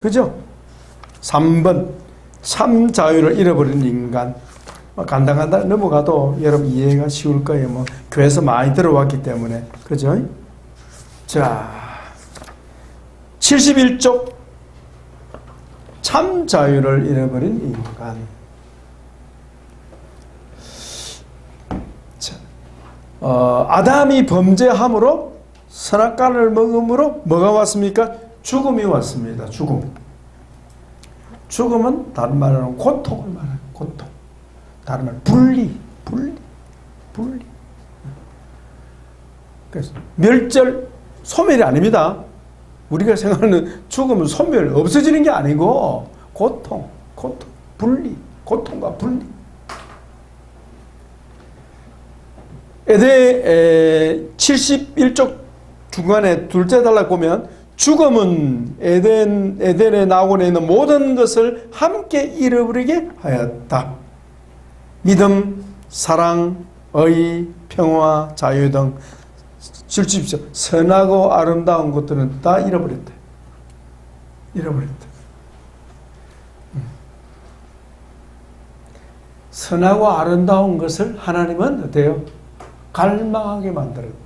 그죠? 3번 참 자유를 잃어버린 인간. 간단간단 넘어가도 여러분 이해가 쉬울 거예요. 뭐 교회에서 많이 들어왔기 때문에. 그죠? 자, 71쪽 참 자유를 잃어버린 인간. 자, 아담이 범죄함으로 선악과를 먹음으로 뭐가 왔습니까? 죽음이 왔습니다. 죽음. 죽음은 다른 말로는 고통을 말하는 고통. 다른 말 분리. 그래서 멸절, 소멸이 아닙니다. 우리가 생각하는 죽음은 소멸, 없어지는 게 아니고 고통, 분리, 고통과 분리. 에덴 71쪽 중간에 둘째 단락 보면 죽음은 에덴에 나오고 있는 모든 것을 함께 잃어버리게 하였다. 믿음, 사랑, 의, 평화, 자유 등 실십시오. 선하고 아름다운 것들은 다 잃어버렸다. 선하고 아름다운 것을 하나님은 어때요? 갈망하게 만들었다.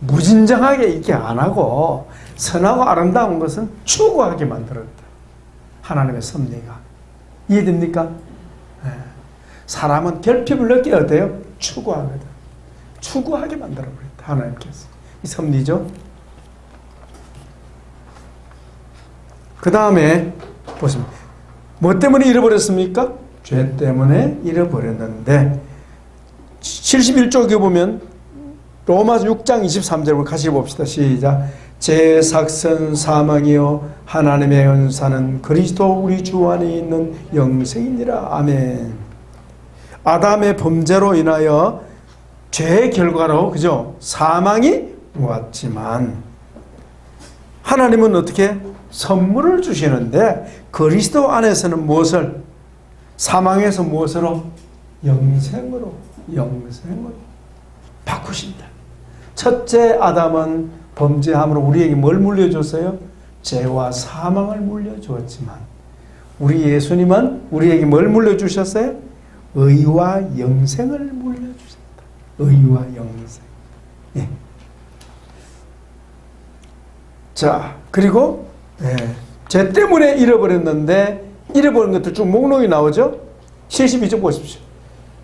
무진장하게 있게 안 하고 선하고 아름다운 것은 추구하게 만들었다. 하나님의 섭리가. 이해됩니까? 네. 사람은 결핍을 느끼게 어때요? 추구하거든. 추구하게 만들어버렸다. 하나님께서. 이 섭리죠. 그 다음에 보십니다. 뭐 때문에 잃어버렸습니까? 죄 때문에 잃어버렸는데 71쪽에 보면 로마서 6장 23절을 같이 봅시다. 시작. 제 삭선 사망이요 하나님의 은사는 그리스도 우리 주 안에 있는 영생이니라. 아멘. 아담의 범죄로 인하여 죄의 결과로 그죠? 사망이 왔지만 하나님은 어떻게 선물을 주시는데 그리스도 안에서는 무엇을 사망에서 무엇으로 영생으로 바꾸신다. 첫째 아담은 범죄함으로 우리에게 뭘 물려줬어요? 죄와 사망을 물려주었지만 우리 예수님은 우리에게 뭘 물려주셨어요? 의와 영생을 물려주셨다. 의와 영생. 예. 자, 그리고 죄 때문에 잃어버렸는데 잃어버린 것들 쭉 목록이 나오죠? 72쪽 보십시오.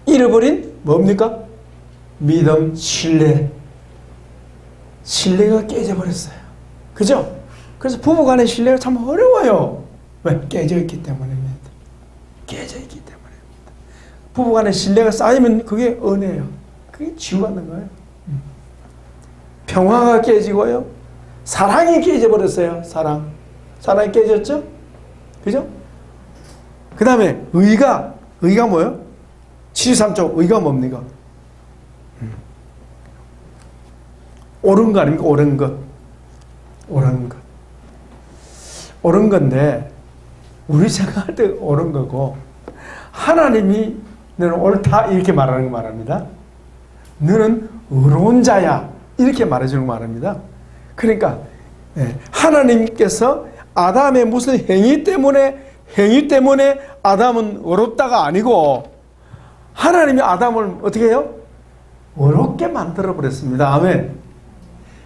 잃어버린 뭡니까? 믿음, 신뢰가 깨져버렸어요. 그죠? 그래서 부부간의 신뢰가 참 어려워요. 왜? 깨져있기 때문입니다. 부부간의 신뢰가 쌓이면 그게 은혜예요. 그게 치유받는 거예요. 평화가 깨지고요. 사랑이 깨져버렸어요. 사랑이 깨졌죠? 그죠? 그 다음에 의가 뭐예요? 73쪽 의가 뭡니까? 옳은 거 아닙니까? 옳은 건데 우리 생각할 때 옳은 거고 하나님이 너는 옳다 이렇게 말하는 거 말합니다. 너는 의로운 자야 이렇게 말해주는 거 말합니다. 그러니까 하나님께서 아담의 무슨 행위 때문에 아담은 어렵다가 아니고 하나님이 아담을 어떻게 해요? 어렵게 만들어 버렸습니다. 아멘.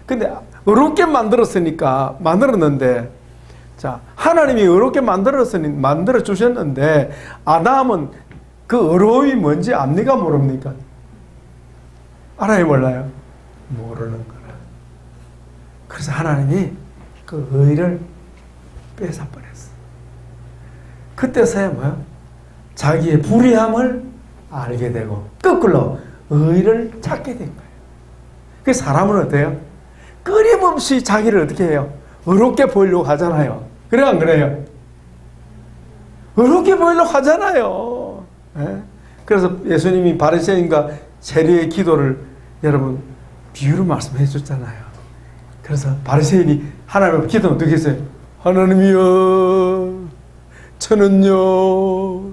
근데 어렵게 만들었는데 자, 하나님이 어렵게 만들어 주셨는데 아담은 그 어려움이 뭔지 압니까? 모릅니까? 알아요? 몰라요? 모르는 거라. 그래서 하나님이 그 의를 뺏어 버렸어. 그때서야 뭐야? 자기의 불의함을 알게 되고 거꾸로 의를 찾게 된 거예요. 그 사람은 어때요? 끊임없이 자기를 어떻게 해요? 어렵게 보이려고 하잖아요. 그래 안 그래요? 어렵게 보이려고 하잖아요. 네? 그래서 예수님이 바리새인과 세리의 기도를 여러분 비유로 말씀해 줬잖아요. 그래서 바리새인이 하나님 앞에 기도는 어떻게 했어요? 하나님이여 저는요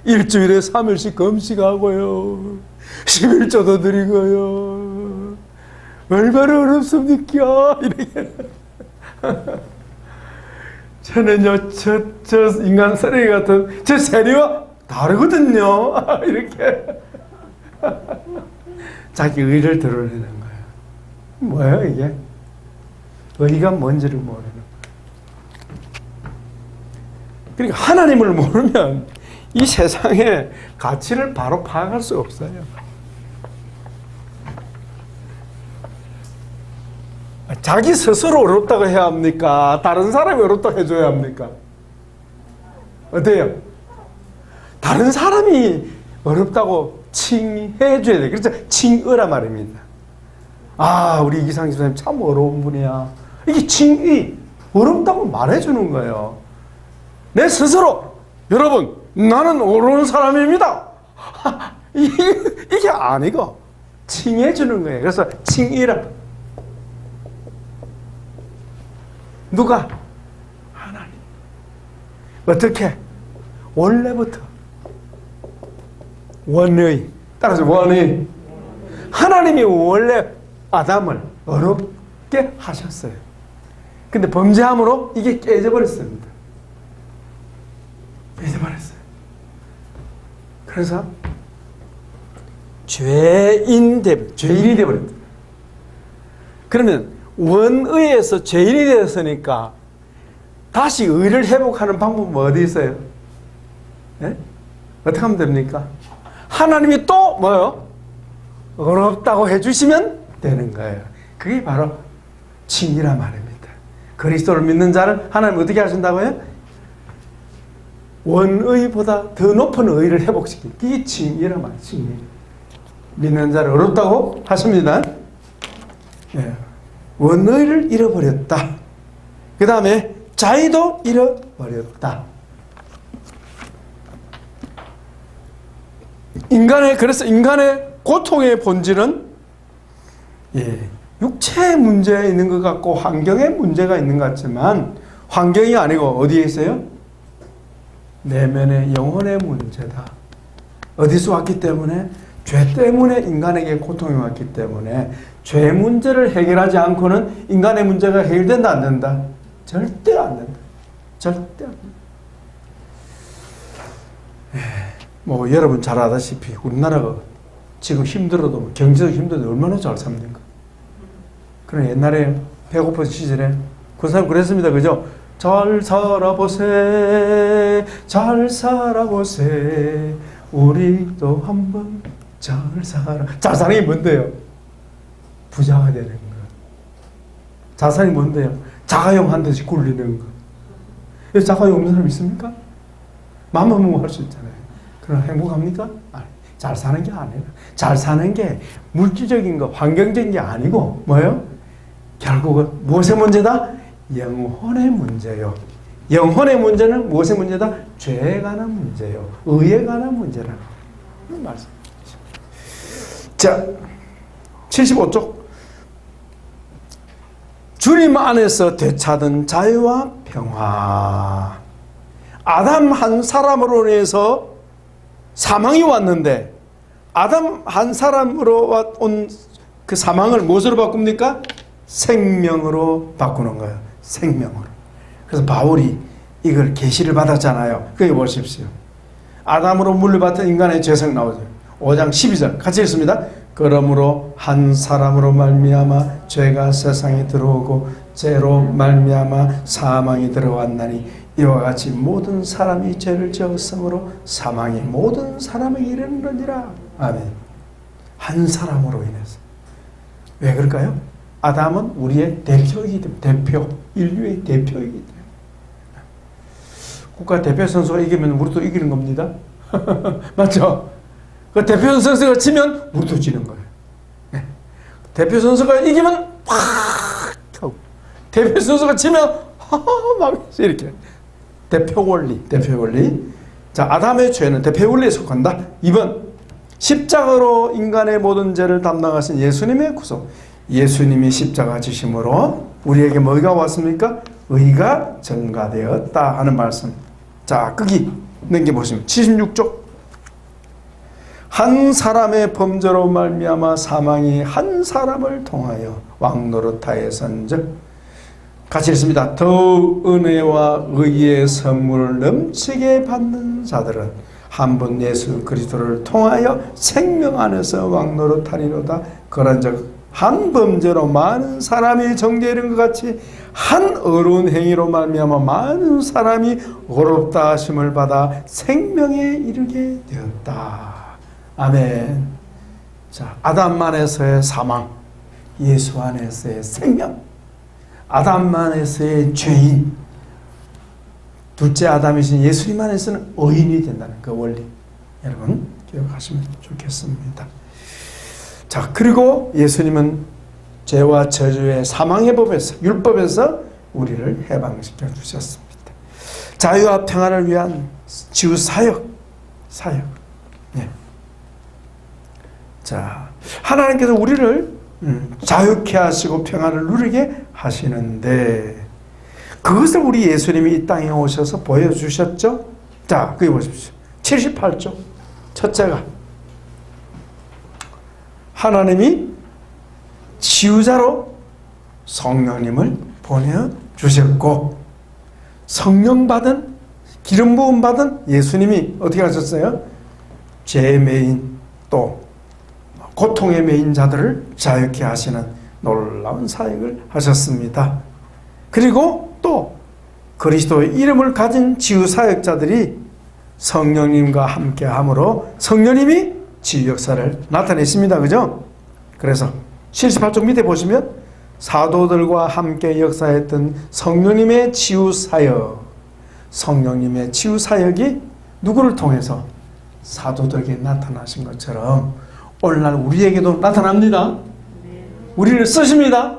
일주일에 3일씩 금식하고요 11조도 드리고요 얼마나 어렵습니까? 이렇게 저는요, 저 인간 쓰레기 같은 저 세리와 다르거든요. 이렇게. 자기 의를 드러내는 거예요. 뭐예요, 이게? 의가 뭔지를 모르는 거예요. 그러니까 하나님을 모르면 이 세상의 가치를 바로 파악할 수 없어요. 자기 스스로 어렵다고 해야 합니까? 다른 사람이 어렵다고 해줘야 합니까? 어때요? 다른 사람이 어렵다고 칭해줘야 돼. 그래서 칭의라 말입니다. 아, 우리 이상희 선생님 참 어려운 분이야. 이게 칭의, 어렵다고 말해주는 거예요. 내 스스로, 여러분, 나는 어려운 사람입니다. 이게 아니고, 칭해주는 거예요. 그래서 칭의라. 누가? 하나님. 어떻게? 원래부터. 원의. 따라서 원의. 하나님이 원래 아담을 어렵게 하셨어요. 근데 범죄함으로 이게 깨져버렸습니다. 깨져버렸어요. 그래서 죄인이 되어버렸다. 그러면 원의에서 죄인이 되었으니까 다시 의를 회복하는 방법은 어디 있어요? 네? 어떻게 하면 됩니까? 하나님이 또 뭐요? 어렵다고 해주시면 되는 거예요. 그게 바로 칭의란 말입니다. 그리스도를 믿는 자를 하나님 어떻게 하신다고요? 원의보다 더 높은 의를 회복시키는 그게 칭의란 말이에요. 칭의. 믿는 자를 어렵다고 하십니다. 예. 원의를 잃어버렸다. 그 다음에 자의도 잃어버렸다. 그래서 인간의 고통의 본질은 육체의 문제가 있는 것 같고 환경의 문제가 있는 것 같지만 환경이 아니고 어디에 있어요? 내면의 영혼의 문제다. 어디서 왔기 때문에? 죄 때문에 인간에게 고통이 왔기 때문에 죄 문제를 해결하지 않고는 인간의 문제가 해결된다 안 된다? 절대 안 된다. 절대 안 된다. 여러분 잘 아다시피 우리나라가 지금 힘들어도 경제적 힘들어도 얼마나 잘 삽니까? 그럼 옛날에 배고픈 시절에 그 사람 그랬습니다. 그죠? 잘 살아보세 잘 살아보세 우리도 한번 잘 살아. 잘 사는 게 뭔데요? 부자가 되는 거. 잘 사는 게 뭔데요? 자가용 한 대씩 굴리는 거. 여기 자가용 없는 사람 있습니까? 마음만 먹으면 할 수 있잖아요. 그럼 행복합니까? 아니, 잘 사는 게 아니라 잘 사는 게 물질적인 거, 환경적인 게 아니고 뭐예요? 결국은 무엇의 문제다? 영혼의 문제요. 영혼의 문제는 무엇의 문제다? 죄에 관한 문제요. 의에 관한 문제라는 말씀. 자, 75쪽. 주님 안에서 되찾은 자유와 평화. 아담 한 사람으로 인해서 사망이 왔는데 아담 한 사람으로 온 그 사망을 무엇으로 바꿉니까? 생명으로 바꾸는 거예요. 생명으로. 그래서 바울이 이걸 계시를 받았잖아요. 거기 보십시오. 아담으로 물려받은 인간의 죄성 나오죠. 5장 12절 같이 읽습니다. 그러므로 한 사람으로 말미암아 죄가 세상에 들어오고 죄로 말미암아 사망이 들어왔나니 이와 같이 모든 사람이 죄를 지었으므로 사망이 모든 사람에게 이르느니라. 아멘. 한 사람으로 인해서. 왜 그럴까요? 아담은 우리의 대표이기 때문에 대표, 인류의 대표이기 때문에. 국가 대표 선수가 이기면 우리도 이기는 겁니다. 맞죠? 그 대표 선수가 지면 우리도 지는 거예요. 네. 대표 선수가 이기면 팍 하고 대표 선수가 지면 막 이렇게. 대표 원리. 자, 아담의 죄는 대표 원리에 속한다. 2번. 십자가로 인간의 모든 죄를 담당하신 예수님의 구속. 예수님이 십자가 지심으로 우리에게 뭐가 왔습니까? 의가 전가되었다 하는 말씀. 자, 끄기 넘겨보시면 76쪽. 한 사람의 범죄로 말미암아 사망이 한 사람을 통하여 왕노릇하였은즉 같이 읽습니다. 더욱 은혜와 의의 선물을 넘치게 받는 자들은 한 분 예수 그리스도를 통하여 생명 안에서 왕노릇하리로다. 그런즉 한 범죄로 많은 사람이 정죄에 이른 것 같이 한 어려운 행위로 말미암아 많은 사람이 어렵다 하심을 받아 생명에 이르게 되었다. 아멘. 자, 아담 안에서의 사망, 예수 안에서의 생명. 아담 안에서의 죄인, 둘째 아담이신 예수님 안에서는 의인이 된다는 그 원리, 여러분 기억하시면 좋겠습니다. 자, 그리고 예수님은 죄와 저주의 사망의 법에서, 율법에서 우리를 해방시켜 주셨습니다. 자유와 평안을 위한 지우 사역. 네. 자, 하나님께서 우리를 자유케 하시고 평안을 누리게 하시는데, 그것을 우리 예수님이 이 땅에 오셔서 보여주셨죠. 자, 거기 보십시오. 78쪽 첫째가 하나님이 지우자로 성령님을 보내주셨고, 성령 받은, 기름 부음 받은 예수님이 어떻게 하셨어요? 죄 매인, 또 고통의 매인 자들을 자유케 하시는 놀라운 사역을 하셨습니다. 그리고 또 그리스도의 이름을 가진 지유 사역자들이 성령님과 함께 함으로 성령님이 지유 역사를 나타냈습니다. 그죠? 그래서 78쪽 밑에 보시면 사도들과 함께 역사했던 성령님의 지유 사역, 성령님의 지유 사역이 누구를 통해서? 사도들에게 나타나신 것처럼 오늘날 우리에게도 나타납니다. 우리를 쓰십니다.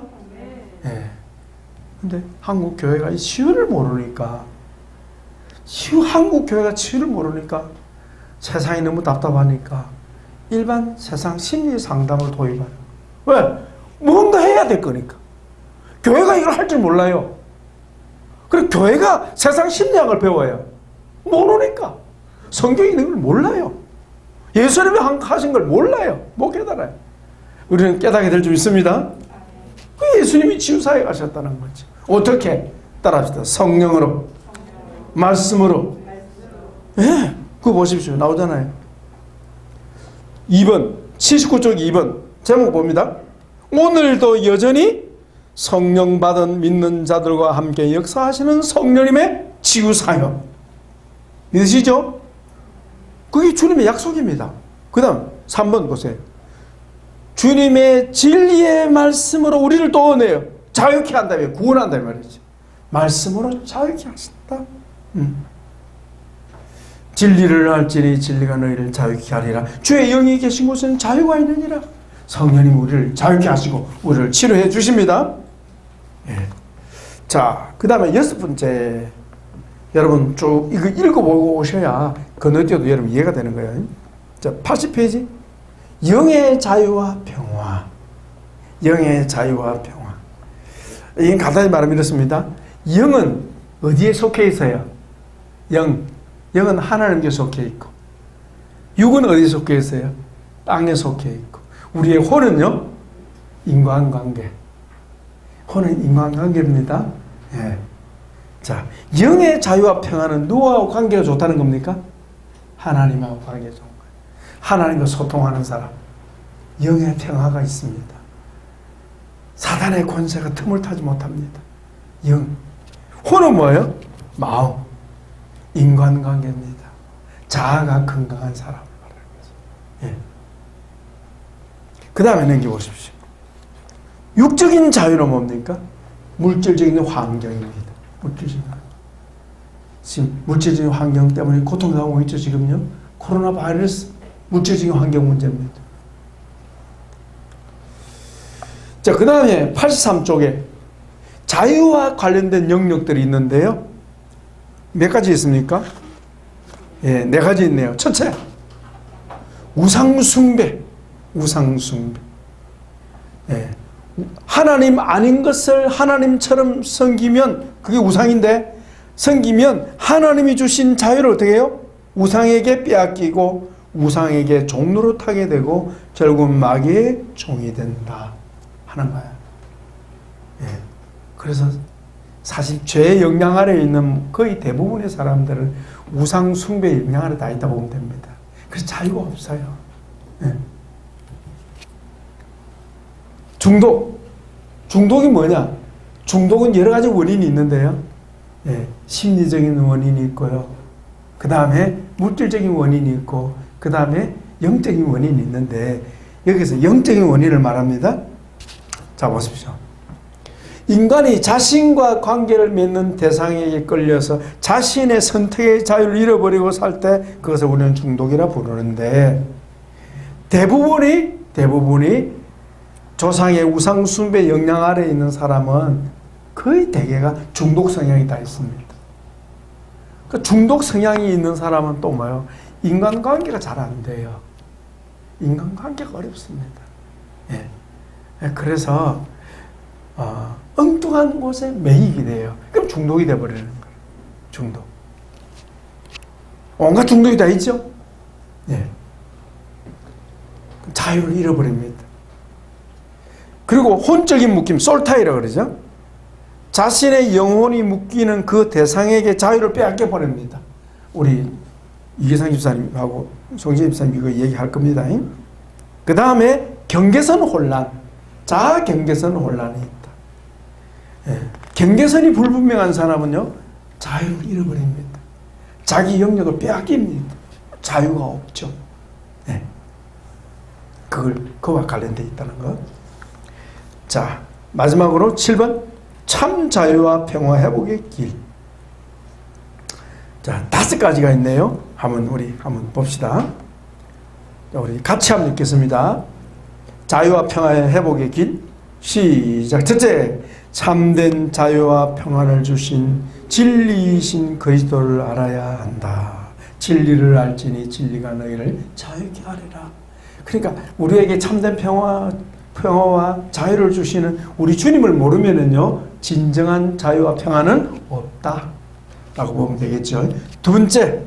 근데 한국 교회가 치유를 모르니까, 한국 교회가 치유를 모르니까 세상이 너무 답답하니까 일반 세상 심리 상담을 도입해요. 왜? 뭔가 해야 될 거니까. 교회가 이걸 할 줄 몰라요. 그리고 교회가 세상 심리학을 배워요. 모르니까. 성경에 있는 걸 몰라요. 예수님이 하신 걸 몰라요. 못 깨달아요. 우리는 깨닫게 될 줄 있습니다. 예수님이 치유사에 가셨다는 거지. 어떻게? 따라합시다. 성령으로, 말씀으로. 예, 그거 보십시오. 나오잖아요. 2번, 79쪽 2번 제목 봅니다. 오늘도 여전히 성령 받은 믿는 자들과 함께 역사하시는 성령님의 치유사역. 믿으시죠? 그게 주님의 약속입니다. 그 다음 3번 보세요. 주님의 진리의 말씀으로 우리를 도와내요. 자유케 한다며, 구원한다 말이지. 말씀으로 자유케 하신다. 진리를 알지니 진리가 너희를 자유케 하리라. 주의 영이 계신 곳에는 자유가 있느니라. 성령님 우리를 자유케 하시고 우리를 치료해 주십니다. 예. 자, 그 다음에 6번째. 여러분 쭉 이거 읽어보고 오셔야 건너뛰어도 여러분 이해가 되는 거예요. 자, 80페이지. 영의 자유와 평화. 영의 자유와 평화. 이건 간단히 말하면 이렇습니다. 영은 어디에 속해 있어요? 영은 하나님께 속해 있고, 육은 어디에 속해 있어요? 땅에 속해 있고, 우리의 혼은요? 인간관계. 혼은 인간관계입니다. 예. 자, 영의 자유와 평화는 누구하고 관계가 좋다는 겁니까? 하나님하고 관계가 좋은 거예요. 하나님과 소통하는 사람, 영의 평화가 있습니다. 사단의 권세가 틈을 타지 못합니다. 영. 혼은 뭐예요? 마음. 인간관계입니다. 자아가 건강한 사람을 말하는 거죠. 예. 그 다음에 넘겨보십시오. 육적인 자유는 뭡니까? 물질적인 환경입니다. 물질적인 환경. 지금 물질적인 환경 때문에 고통당하고 있죠, 지금요? 코로나 바이러스, 물질적인 환경 문제입니다. 자, 그 다음에 83쪽에 자유와 관련된 영역들이 있는데요. 몇 가지 있습니까? 예, 4가지 있네요. 첫째, 우상숭배. 우상숭배. 예. 하나님 아닌 것을 하나님처럼 섬기면 그게 우상인데, 섬기면 하나님이 주신 자유를 어떻게 해요? 우상에게 빼앗기고 우상에게 종노릇하게 되고 결국 마귀의 종이 된다 하는 거예요. 예. 그래서 사실 죄의 영향 아래에 있는 거의 대부분의 사람들은 우상 숭배의 영향 아래 다 있다 보면 됩니다. 그래서 자유가 없어요. 네. 중독이 뭐냐? 중독은 여러 가지 원인이 있는데요. 예, 심리적인 원인이 있고요. 그 다음에 물질적인 원인이 있고, 그 다음에 영적인 원인이 있는데, 여기서 영적인 원인을 말합니다. 자, 보십시오. 인간이 자신과 관계를 맺는 대상에게 끌려서 자신의 선택의 자유를 잃어버리고 살 때 그것을 우리는 중독이라 부르는데, 대부분이 조상의 우상 숭배 영향 아래에 있는 사람은 거의 대개가 중독 성향이 다 있습니다. 그 중독 성향이 있는 사람은 또 뭐예요? 인간관계가 잘 안 돼요. 인간관계가 어렵습니다. 예. 그래서 엉뚱한 곳에 매이게 돼요. 그럼 중독이 돼버리는 거예요. 중독. 온갖 중독이 다 있죠? 예. 자유를 잃어버립니다. 그리고 혼적인 묶임, 솔타이라고 그러죠. 자신의 영혼이 묶이는 그 대상에게 자유를 빼앗겨 버립니다. 우리 이계상 집사님하고 송지혜 집사님 이거 얘기할 겁니다. 그 다음에 경계선 혼란, 자아 경계선 혼란이 있다. 예. 경계선이 불분명한 사람은요, 자유를 잃어버립니다. 자기 영역을 빼앗깁니다. 자유가 없죠. 예. 그와 관련되어 있다는 것. 자, 마지막으로 7번. 참 자유와 평화 회복의 길. 자, 5가지가 있네요. 우리 한번 봅시다. 우리 같이 한번 읽겠습니다. 자유와 평화의 회복의 길. 시작. 첫째, 참된 자유와 평화를 주신 진리이신 그리스도를 알아야 한다. 진리를 알지니 진리가 너희를 자유케 하리라. 그러니까 우리에게 참된 평화와 자유를 주시는 우리 주님을 모르면은요, 진정한 자유와 평화는 없다 라고 보면 되겠죠. 둘째,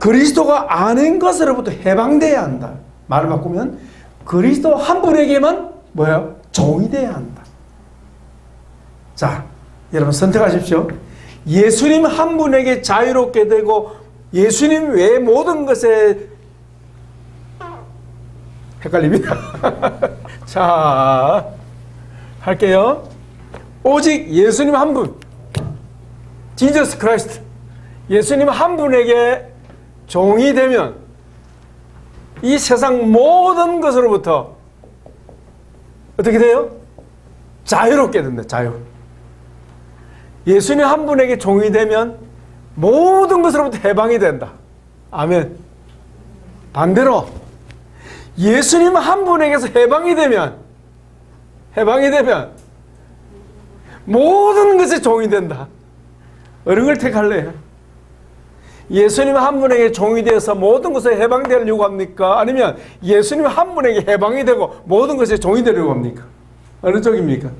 그리스도가 아는 것으로부터 해방돼야 한다. 말을 바꾸면 그리스도 한 분에게만 뭐예요? 종이 돼야 한다. 자, 여러분 선택하십시오. 예수님 한 분에게 자유롭게 되고 예수님 외의 모든 것에 헷갈립니다. 자, 할게요. 오직 예수님 한 분, 지저스 크라이스트, 예수님 한 분에게 종이 되면 이 세상 모든 것으로부터 어떻게 돼요? 자유롭게 된다. 자유. 예수님 한 분에게 종이 되면 모든 것으로부터 해방이 된다. 아멘. 반대로 예수님 한 분에게서 해방이 되면 모든 것에 종이 된다. 어느 걸 택할래요? 예수님 한 분에게 종이 되어서 모든 것에 해방되려고 합니까? 아니면 예수님 한 분에게 해방이 되고 모든 것에 종이 되려고 합니까? 어느 쪽입니까?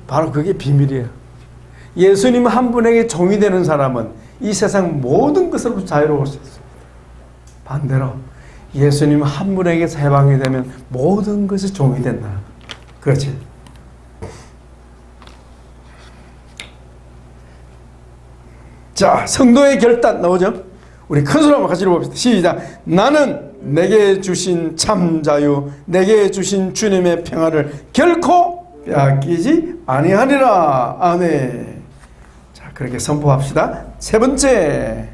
바로 그게 비밀이에요. 예수님 한 분에게 종이 되는 사람은 이 세상 모든 것으로부터 자유로울 수 있습니다. 반대로 예수님 한 분에게서 해방이 되면 모든 것이 종이 된다. 그렇지. 자, 성도의 결단 나오죠? 우리 큰 소리 한번 같이 읽어봅시다. 시작. 나는 내게 주신 참 자유, 내게 주신 주님의 평화를 결코 빼앗기지 아니하리라. 아멘. 자, 그렇게 선포합시다. 셋째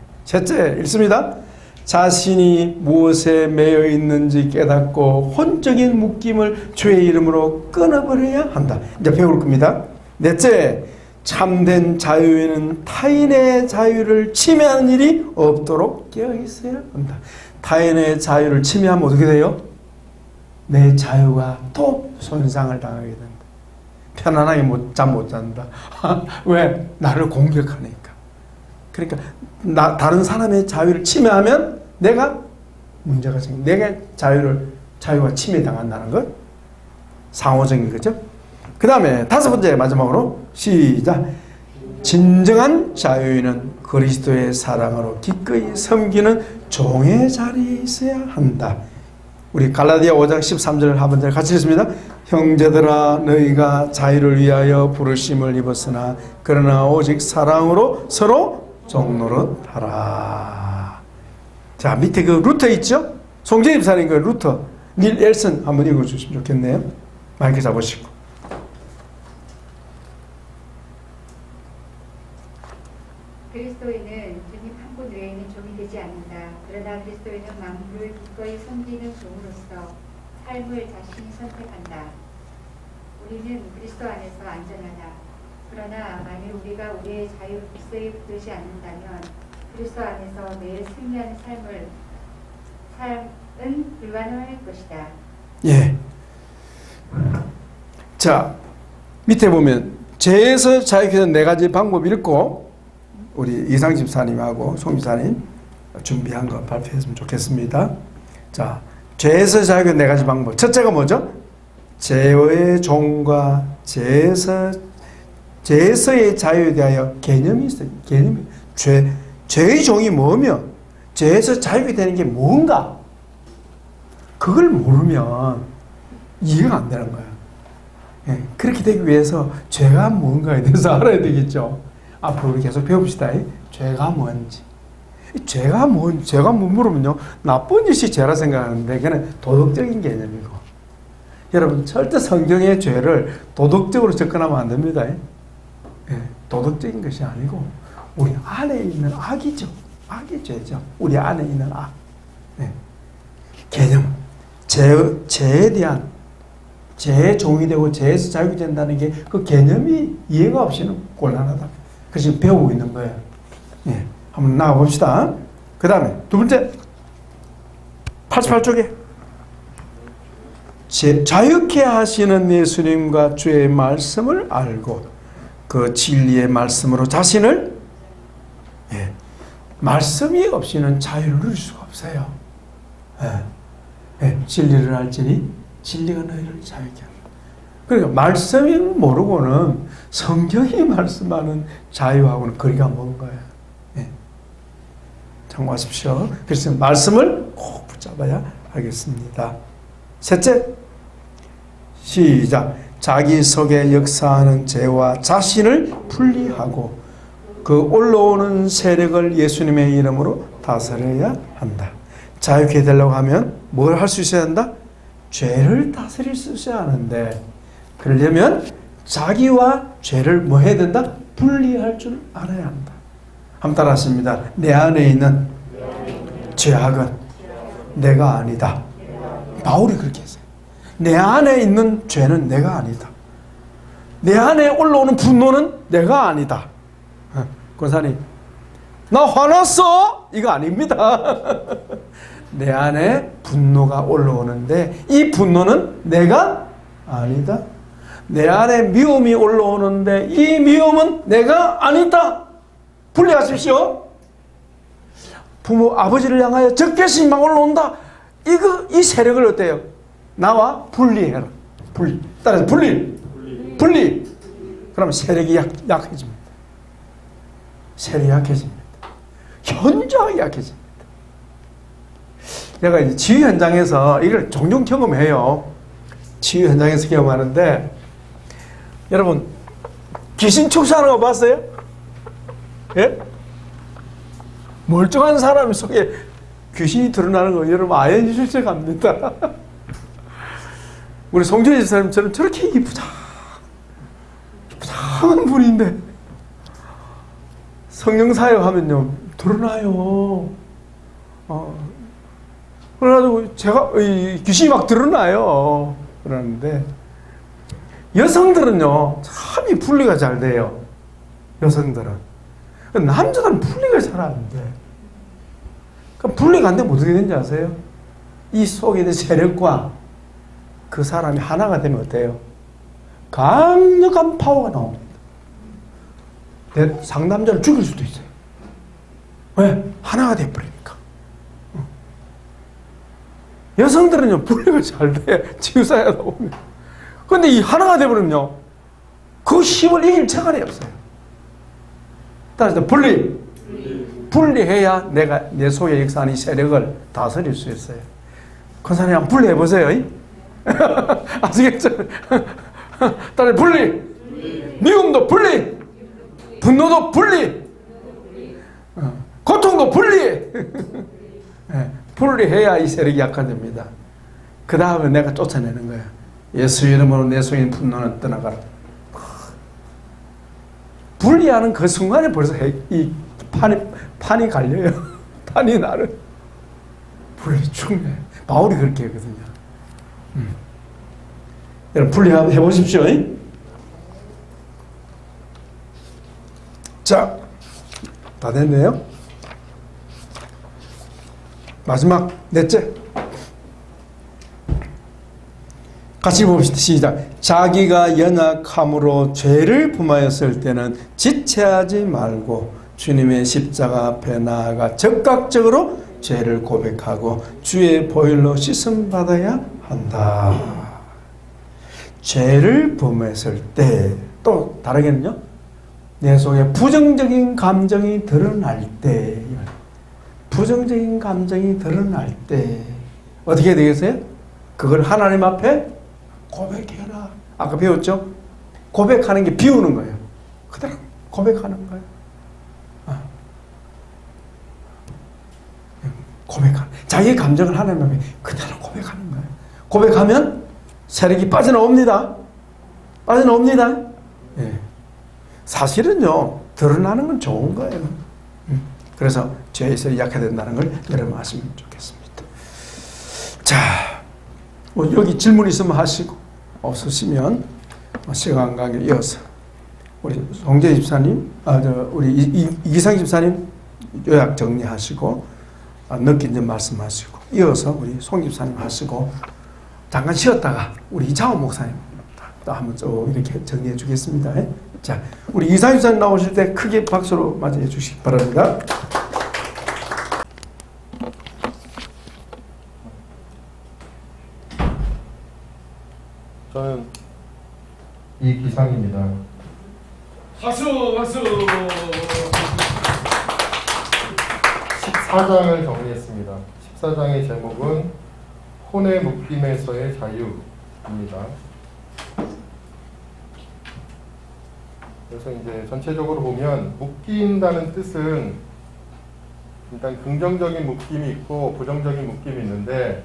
읽습니다. 자신이 무엇에 매여 있는지 깨닫고 혼적인 묶임을 주의 이름으로 끊어버려야 한다. 이제 배울 겁니다. 넷째, 참된 자유에는 타인의 자유를 침해하는 일이 없도록 깨어 있어야 한다. 타인의 자유를 침해하면 어떻게 돼요? 내 자유가 또 손상을 당하게 된다. 편안하게 잠 못 잔다. 왜? 나를 공격하니까. 그러니까 다른 사람의 자유를 침해하면 내가 문제가 생겨. 내가 자유가 침해당한다는 것. 상호적인 거죠. 그 다음에 5번째 마지막으로 시작. 진정한 자유인은 그리스도의 사랑으로 기꺼이 섬기는 종의 자리에 있어야 한다. 우리 갈라디아 5장 13절 한번 같이 읽습니다. 형제들아 너희가 자유를 위하여 부르심을 입었으나 그러나 오직 사랑으로 서로 종노릇하라. 자, 밑에 그 루터 있죠? 송재임 사님 그 루터 닐 엘슨 한번 읽어주시면 좋겠네요. 마이크 잡으시고. 그리스도인은 주님 한 분 외에는 종이 되지 않는다. 그러나 그리스도인은 만물을 기꺼이 섬기는 종으로서 삶을 자신이 선택한다. 우리는 그리스도 안에서 안전하다. 그러나 만일 우리가 우리의 자유를 굳세게 붙들지 않는다면 그리스도 안에서 매일 승리하는 삶은 불가능할 것이다. 예. 자, 밑에 보면 죄에서 자유케 된 4가지 방법이 있고 우리 이상 집사님하고 송 집사님 준비한 거 발표했으면 좋겠습니다. 자, 죄에서 자유케 된 4가지 방법. 첫째가 뭐죠? 죄의 종과 죄에서의 자유에 대하여 개념이 있어요. 개념이. 죄의 종이 뭐며 죄에서 자유케 되는 게 뭔가 그걸 모르면 이해가 안 되는 거예요. 예, 그렇게 되기 위해서 죄가 뭔가에 대해서 알아야 되겠죠. 앞으로 우리 계속 배웁시다. 죄가 뭔지. 죄가 뭐 물으면요. 나쁜 짓이 죄라 생각하는데 그냥 도덕적인 개념이고. 여러분 절대 성경의 죄를 도덕적으로 접근하면 안 됩니다. 예, 도덕적인 것이 아니고 우리 안에 있는 악이죠. 악이 죄죠. 우리 안에 있는 악. 예. 개념. 죄에 대한 죄의 종이 되고 죄에서 자유가 된다는 게 그 개념이 이해가 없이는 곤란하다. 그래서 배우고 있는 거예요. 예. 한번 나가봅시다. 그 다음에 두 번째 88쪽에 자유케 하시는 예수님과 주의 말씀을 알고 그 진리의 말씀으로 자신을 말씀이 없이는 자유를 누릴 수가 없어요. 진리를 알지니 진리가 너희를 자유케 한다. 그러니까 말씀을 모르고는 성경이 말씀하는 자유하고는 거리가 먼 거예요. 참고하십시오. 그래서 말씀을 꼭 붙잡아야 하겠습니다. 셋째, 시작. 자기 속에 역사하는 죄와 자신을 분리하고 그 올라오는 세력을 예수님의 이름으로 다스려야 한다. 자유케 되려고 하면 뭘 할 수 있어야 한다? 죄를 다스릴 수 있어야 하는데 그러려면 자기와 죄를 뭐 해야 된다? 분리할 줄 알아야 한다. 한번 따라 하십니다. 내 안에 있는 죄악은 내가 아니다. 바울이 그렇게 했어요. 내 안에 있는 죄는 내가 아니다. 내 안에 올라오는 분노는 내가 아니다. 권사님, 나 화났어! 이거 아닙니다. 내 안에 분노가 올라오는데 이 분노는 내가 아니다. 내 안에 미움이 올라오는데 이 미움은 내가 아니다. 분리하십시오. 부모, 아버지를 향하여 적개심이 막 올라온다. 이 세력을 어때요? 나와 분리해라. 따라서 분리. 그러면 세력이 약해집니다. 세력이 약해집니다. 현저하게 약해집니다. 내가 이제 치유 현장에서 이걸 종종 경험해요. 치유 현장에서 경험하는데, 여러분, 귀신 축사하는 거 봤어요? 예? 멀쩡한 사람 속에 귀신이 드러나는 거 여러분 아연히 실제갑니다. 우리 송주희 집사님처럼 저렇게 이쁘장한 분인데 성령 사역하면요 드러나요. 그래가지고 제가 귀신이 막 드러나요. 그러는데 여성들은요 참이 분리가 잘 돼요. 여성들은. 남자들은 분리가 잘 안 돼. 그럼 분리가 안 되면 어떻게 되는지 아세요? 이 속에 있는 세력과 그 사람이 하나가 되면 어때요? 강력한 파워가 나옵니다. 내 상담자를 죽일 수도 있어요. 왜? 하나가 돼버리니까. 여성들은요, 분리가 잘 돼. 치유사야다 보면. 근데 이 하나가 돼버리면요, 그 힘을 이길 자간이 없어요. 따라서 분리해야 내가 내 속에 역사하는 이 세력을 다스릴 수 있어요. 권사님 한번 분리해 보세요. 아시겠죠? 다른 분리, 미움도 분리, 분노도 분리, 고통도 분리. 분리해야 이 세력이 약화됩니다. 그 다음에 내가 쫓아내는 거야. 예수 이름으로 내 속인 분노는 떠나가라. 분리하는 그 순간에 벌써 이 판이 갈려요. 판이 나를 분리 충분해. 바울이 그렇게 하거든요. 여러분 분리해 보십시오. 자, 다 됐네요. 마지막 넷째. 같이 봅시다. 시작. 자기가 연약함으로 죄를 범하였을 때는 지체하지 말고 주님의 십자가 앞에 나아가 적극적으로 죄를 고백하고 주의 보혈로 씻음 받아야 한다. 죄를 범했을 때, 또 다르게는요, 내 속에 부정적인 감정이 드러날 때, 부정적인 감정이 드러날 때 어떻게 해야 되겠어요? 그걸 하나님 앞에 고백해라. 아까 배웠죠? 고백하는 게 비우는 거예요. 그대로 고백하는 거예요. 고백하는, 자기의 감정을 하나님 앞에 그대로 고백하는 거예요. 고백하면 세력이 빠져나옵니다. 빠져나옵니다. 예. 사실은요, 드러나는 건 좋은 거예요. 그래서 죄에서 약화된다는 걸 여러분 아시면 좋겠습니다. 자, 뭐 여기 질문 있으면 하시고, 없으시면 시간 관계 이어서 우리 송재 집사님, 우리 이기상 집사님 요약 정리하시고, 느낀 점 말씀하시고, 이어서 우리 송 집사님 하시고, 잠깐 쉬었다가 우리 이창호 목사님 또 한번 쭉 이렇게 정리해 주겠습니다. 자, 우리 이기상 집사님 나오실 때 크게 박수로 맞이해 주시기 바랍니다. 저는 이기상입니다. 박수! 14장을 정리했습니다. 14장의 제목은 혼의 묶임에서의 자유입니다. 그래서 이제 전체적으로 보면 묶인다는 뜻은 일단 긍정적인 묶임이 있고 부정적인 묶임이 있는데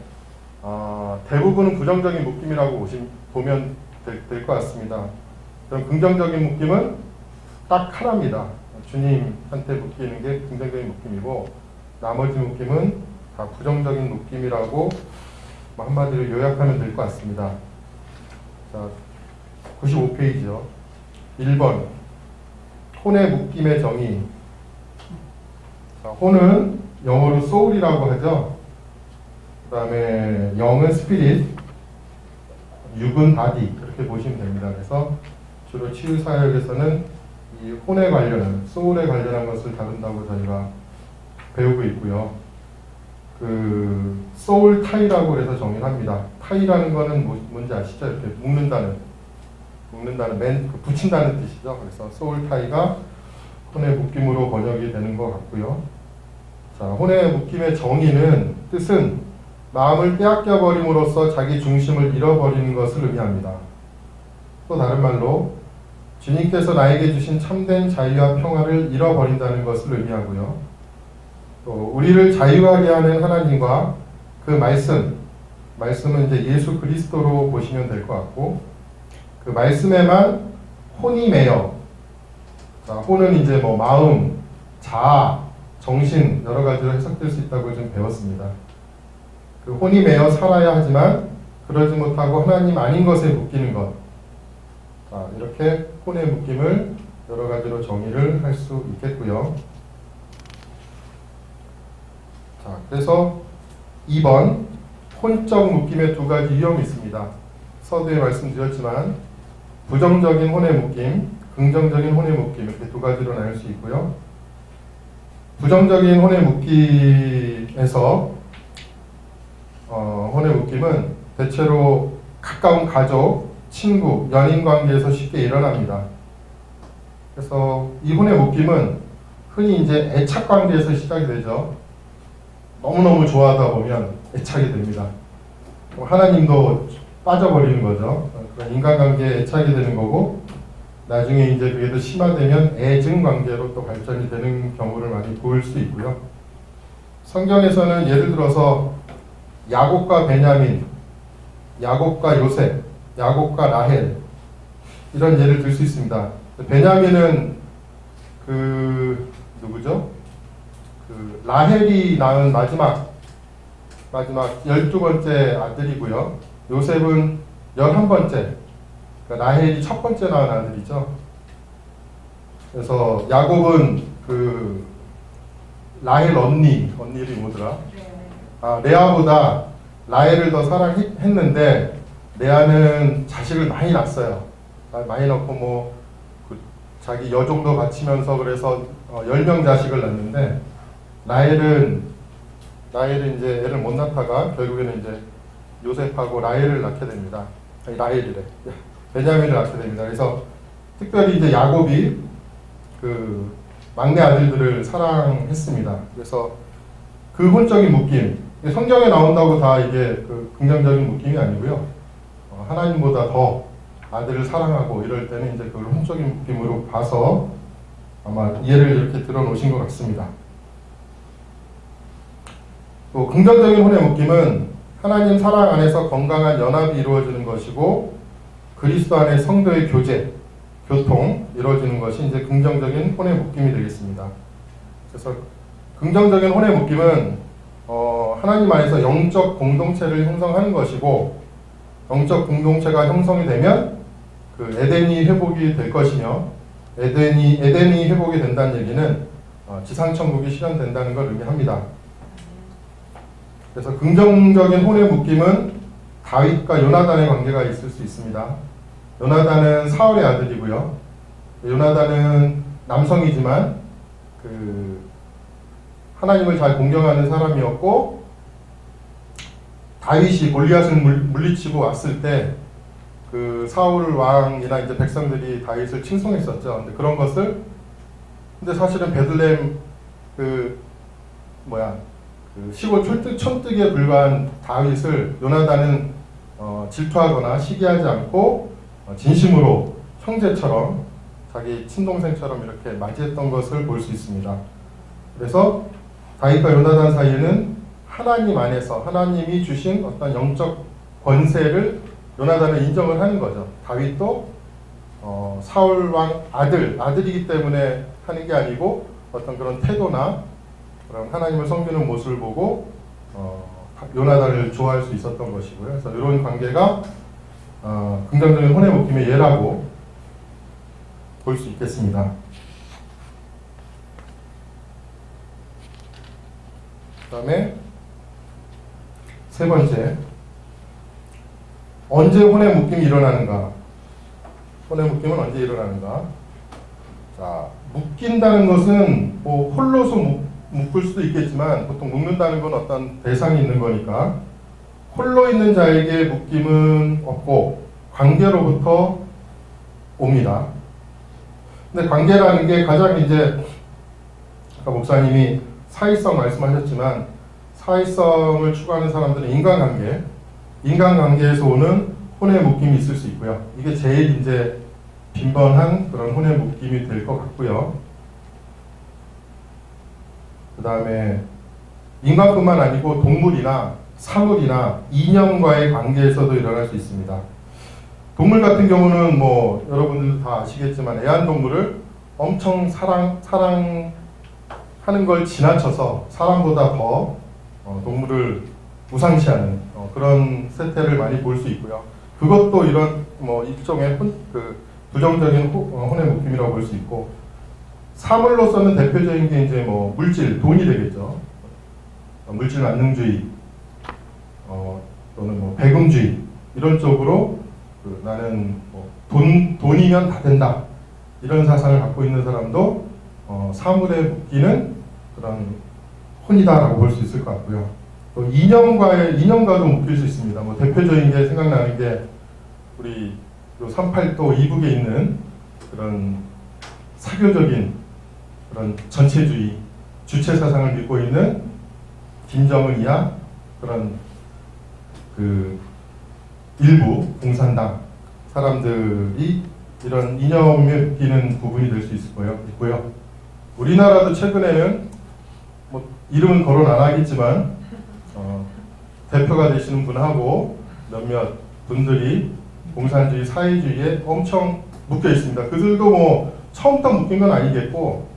대부분은 부정적인 묶임이라고 보면 될 것 같습니다. 그럼 긍정적인 묶임은 딱 하나입니다. 주님한테 묶이는 게 긍정적인 묶임이고 나머지 묶임은 다 부정적인 묶임이라고 한마디로 요약하면 될 것 같습니다. 자, 95페이지요. 1번 혼의 묶임의 정의. 자, 혼은 영어로 soul이라고 하죠. 그 다음에 영은 spirit, 육은 body 이렇게 보시면 됩니다. 그래서 주로 치유사역에서는 이 혼에 관련한, soul에 관련한 것을 다룬다고 저희가 배우고 있고요. 그 soul tie라고 해서 정의를 합니다. tie라는 거는 뭔지 아시죠? 이렇게 묶는다는 붙인다는 뜻이죠. 그래서 soul tie가 혼의 묶임으로 번역이 되는 것 같고요. 자, 혼의 묶임의 정의는 뜻은 마음을 빼앗겨 버림으로써 자기 중심을 잃어버리는 것을 의미합니다. 또 다른 말로 주님께서 나에게 주신 참된 자유와 평화를 잃어버린다는 것을 의미하고요. 또 우리를 자유하게 하는 하나님과 그 말씀은 이제 예수 그리스도로 보시면 될 것 같고, 그 말씀에만 혼이 매여. 자, 혼은 이제 뭐 마음, 자아, 정신 여러 가지로 해석될 수 있다고 좀 배웠습니다. 그 혼이 매여 살아야 하지만 그러지 못하고 하나님 아닌 것에 묶이는 것. 자, 이렇게 혼의 묶임을 여러 가지로 정의를 할 수 있겠고요. 자, 그래서 2번 혼적 묶임의 두 가지 유형이 있습니다. 서두에 말씀드렸지만 부정적인 혼의 묶임, 긍정적인 혼의 묶임 이렇게 두 가지로 나눌 수 있고요. 부정적인 혼의 묶임에서 혼의 묶임은 대체로 가까운 가족, 친구, 연인 관계에서 쉽게 일어납니다. 그래서 이 혼의 묶임은 흔히 이제 애착 관계에서 시작이 되죠. 너무너무 좋아하다 보면 애착이 됩니다. 하나님도 빠져버리는 거죠. 그런 인간관계에 애착이 되는 거고, 나중에 이제 그게 더 심화되면 애증 관계로 또 발전이 되는 경우를 많이 볼 수 있고요. 성경에서는 예를 들어서 야곱과 베냐민, 야곱과 요셉, 야곱과 라헬 이런 예를 들 수 있습니다. 베냐민은 그 누구죠? 그 라헬이 낳은 마지막 12번째 아들이고요. 요셉은 11번째, 그러니까 라헬이 첫 번째 낳은 아들이죠. 그래서 야곱은 그 라헬 언니 이름이 뭐더라? 레아보다 라헬을 더 사랑했는데 레아는 자식을 많이 낳았어요. 많이 낳고 뭐 그 자기 여종도 바치면서 그래서 10명 자식을 낳는데 라헬은 이제 애를 못 낳다가 결국에는 이제 요셉하고 라헬을 낳게 됩니다. 아니 라헬이래. 베냐민을 낳게 됩니다. 그래서 특별히 이제 야곱이 그 막내 아들들을 사랑했습니다. 그래서 그 혼적인 묶임, 성경에 나온다고 다 이게 그 긍정적인 묶임이 아니고요. 하나님보다 더 아들을 사랑하고 이럴 때는 이제 그걸 혼적인 묶임으로 봐서 아마 이해를 이렇게 들어놓으신 것 같습니다. 또 긍정적인 혼의 묶임은 하나님 사랑 안에서 건강한 연합이 이루어지는 것이고 그리스도 안에 성도의 교통 이루어지는 것이 이제 긍정적인 혼의 묶임이 되겠습니다. 그래서 긍정적인 혼의 묶임은 하나님 안에서 영적 공동체를 형성하는 것이고 영적 공동체가 형성이 되면 그 에덴이 회복이 될 것이며 에덴이 회복이 된다는 얘기는 지상천국이 실현된다는 걸 의미합니다. 그래서 긍정적인 혼의 묶임은 다윗과 요나단의 관계가 있을 수 있습니다. 요나단은 사울의 아들이고요. 요나단은 남성이지만 그 하나님을 잘 공경하는 사람이었고 다윗이 골리앗을 물리치고 왔을 때 그 사울 왕이나 이제 백성들이 다윗을 칭송했었죠. 근데 그런 것을 근데 사실은 베들레헴 그 시골 촌뜨기에 불과한 다윗을 요나단은 질투하거나 시기하지 않고 진심으로 형제처럼 자기 친동생처럼 이렇게 맞이했던 것을 볼 수 있습니다. 그래서 다윗과 요나단 사이에는 하나님 안에서 하나님이 주신 어떤 영적 권세를 요나단은 인정을 하는 거죠. 다윗도 사울 왕 아들이기 때문에 하는 게 아니고 어떤 그런 태도나 그런 하나님을 섬기는 모습을 보고 요나단을 좋아할 수 있었던 것이고요. 그래서 이런 관계가 긍정적인 혼의 묶임의 예라고 볼 수 있겠습니다. 그 다음에 세 번째, 언제 혼의 묶임이 일어나는가? 혼의 묶임은 언제 일어나는가? 자, 묶인다는 것은 뭐 홀로서 묶을 수도 있겠지만 보통 묶는다는 건 어떤 대상이 있는 거니까 홀로 있는 자에게 묶임은 없고 관계로부터 옵니다. 근데 관계라는 게 가장 이제 아까 목사님이 사회성 말씀하셨지만 사회성을 추구하는 사람들은 인간관계에서 오는 혼의 묶임이 있을 수 있고요. 이게 제일 이제 빈번한 그런 혼의 묶임이 될 것 같고요. 그 다음에 인간뿐만 아니고 동물이나 사물이나 인형과의 관계에서도 일어날 수 있습니다. 동물 같은 경우는 뭐 여러분들도 다 아시겠지만 애완동물을 엄청 사랑하는 걸 지나쳐서 사람보다 더 동물을 우상시하는 그런 세태를 많이 볼 수 있고요. 그것도 이런 뭐 일종의 부정적인 혼의 묶임이라고 볼 수 있고, 사물로서는 대표적인 게 이제 뭐 물질, 돈이 되겠죠. 물질 만능주의, 또는 뭐 배금주의 이런 쪽으로 나는 뭐 돈이면 다 된다 이런 사상을 갖고 있는 사람도 사물에 묶이는 그런 혼이다라고 볼 수 있을 것 같고요. 또 인형과도 묶일 수 있습니다. 뭐 대표적인 게 생각나는 게 우리 38도 이북에 있는 그런 사교적인 그런 전체주의 주체 사상을 믿고 있는 김정은이야 그런 그 일부 공산당 사람들이 이런 이념에 묶이는 부분이 될 수 있고요. 우리나라도 최근에는 뭐 이름은 거론 안 하겠지만 대표가 되시는 분하고 몇몇 분들이 공산주의, 사회주의에 엄청 묶여 있습니다. 그들도 뭐 처음부터 묶인 건 아니겠고